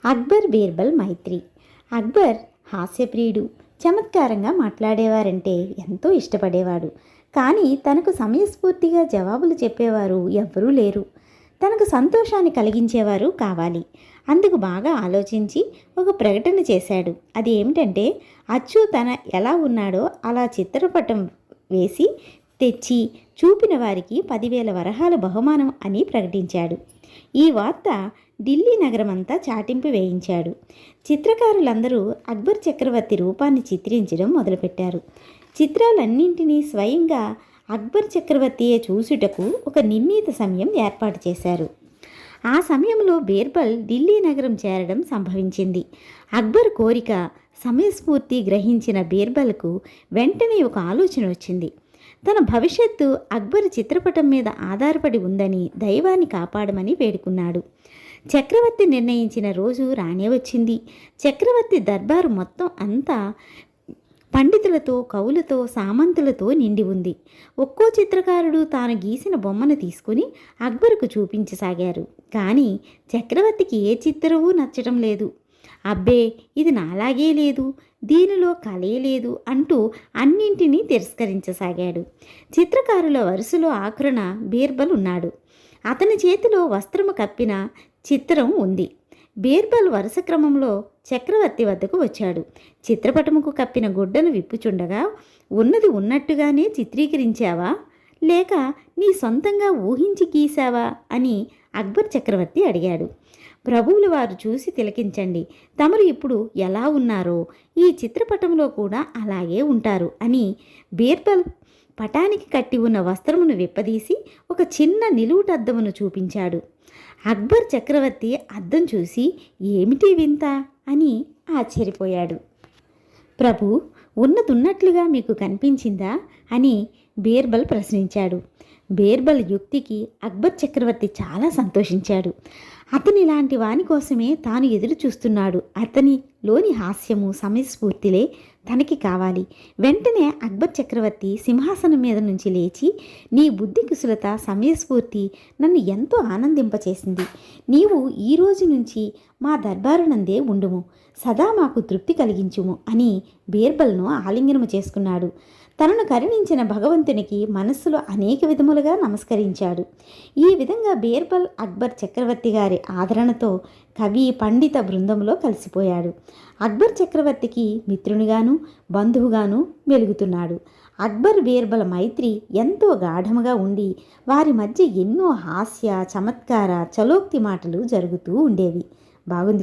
అక్బర్ బీర్బల్ మైత్రి. అక్బర్ హాస్యప్రియుడు, చమత్కారంగా మాట్లాడేవారంటే ఎంతో ఇష్టపడేవాడు. కానీ తనకు సమయస్ఫూర్తిగా జవాబులు చెప్పేవారు ఎవ్వరూ లేరు. తనకు సంతోషాన్ని కలిగించేవారు కావాలి. అందుకు బాగా ఆలోచించి ఒక ప్రకటన చేశాడు. అది ఏమిటంటే, అచ్చు తన ఎలా ఉన్నాడో అలా చిత్రపటం వేసి తెచ్చి చూపిన వారికి 10,000 వరహాల బహుమానం అని ప్రకటించాడు. ఈ వార్త ఢిల్లీ నగరమంతా చాటింపు వేయించాడు. చిత్రకారులందరూ అక్బర్ చక్రవర్తి రూపాన్ని చిత్రించడం మొదలుపెట్టారు. చిత్రాలన్నింటినీ స్వయంగా అక్బర్ చక్రవర్తియే చూసుటకు ఒక నిర్ణీత సమయం ఏర్పాటు చేశారు. ఆ సమయంలో బీర్బల్ ఢిల్లీ నగరం చేరడం సంభవించింది. అక్బర్ కోరిక సమయస్ఫూర్తి గ్రహించిన బీర్బల్కు వెంటనే ఒక ఆలోచన వచ్చింది. తన భవిష్యత్తు అక్బర్ చిత్రపటం మీద ఆధారపడి ఉందని దైవాన్ని కాపాడమని వేడుకున్నాడు. చక్రవర్తి నిర్ణయించిన రోజు రానే వచ్చింది. చక్రవర్తి దర్బారు మొత్తం అంతా పండితులతో, కవులతో, సామంతులతో నిండి ఉంది. ఒక్కో చిత్రకారుడు తాను గీసిన బొమ్మను తీసుకుని అక్బర్కు చూపించసాగారు. కానీ చక్రవర్తికి ఏ చిత్రవూ నచ్చటం లేదు. అబ్బే, ఇది నాలాగే లేదు, దీనిలో కలే లేదు అంటూ అన్నింటినీ తిరస్కరించసాగాడు. చిత్రకారుల వరుసలో ఆఖరున బీర్బల్ ఉన్నాడు. అతని చేతిలో వస్త్రము కప్పిన చిత్రం ఉంది. బీర్బల్ వరుస క్రమంలో చక్రవర్తి వద్దకు వచ్చాడు. చిత్రపటముకు కప్పిన గుడ్డను విప్పుచుండగా, ఉన్నది ఉన్నట్టుగానే చిత్రీకరించావా, లేక నీ సొంతంగా ఊహించి గీశావా అని అక్బర్ చక్రవర్తి అడిగాడు. ప్రభువుల వారు చూసి తిలకించండి, తమరు ఇప్పుడు ఎలా ఉన్నారో ఈ చిత్రపటంలో కూడా అలాగే ఉంటారు అని బీర్బల్ పటానికి కట్టి ఉన్న వస్త్రమును విప్పదీసి ఒక చిన్న నిలువుటద్దమును చూపించాడు. అక్బర్ చక్రవర్తి అద్దం చూసి ఏమిటి వింత అని ఆశ్చర్యపోయాడు. ప్రభు, ఉన్నతున్నట్లుగా మీకు కనిపించిందా అని బీర్బల్ ప్రశ్నించాడు. బీర్బల్ యుక్తికి అక్బర్ చక్రవర్తి చాలా సంతోషించాడు. అతని లాంటి వాని కోసమే తాను ఎదురు చూస్తున్నాడు. అతనిలోని హాస్యము, సమయస్ఫూర్తిలే తనకి కావాలి. వెంటనే అక్బర్ చక్రవర్తి సింహాసనం మీద నుంచి లేచి, నీ బుద్ధి కుశలత, సమయస్ఫూర్తి నన్ను ఎంతో ఆనందింపచేసింది. నీవు ఈ రోజు నుంచి మా దర్బారునందే ఉండుము, సదా మాకు తృప్తి కలిగించుము అని బీర్బల్ను ఆలింగనము చేసుకున్నాడు. తనను కరుణించిన భగవంతునికి మనస్సులో అనేక విధములుగా నమస్కరించాడు. ఈ విధంగా బీర్బల్ అక్బర్ చక్రవర్తి గారి ఆదరణతో కవి, పండిత బృందంలో కలిసిపోయాడు. అక్బర్ చక్రవర్తికి మిత్రునిగాను, బంధువుగాను మెలుగుతున్నాడు. అక్బర్ బీర్బల్ మైత్రి ఎంతో గాఢముగా ఉండి వారి మధ్య ఎన్నో హాస్య, చమత్కార, చలోక్తి మాటలు జరుగుతూ ఉండేవి. బాగుంది కదా.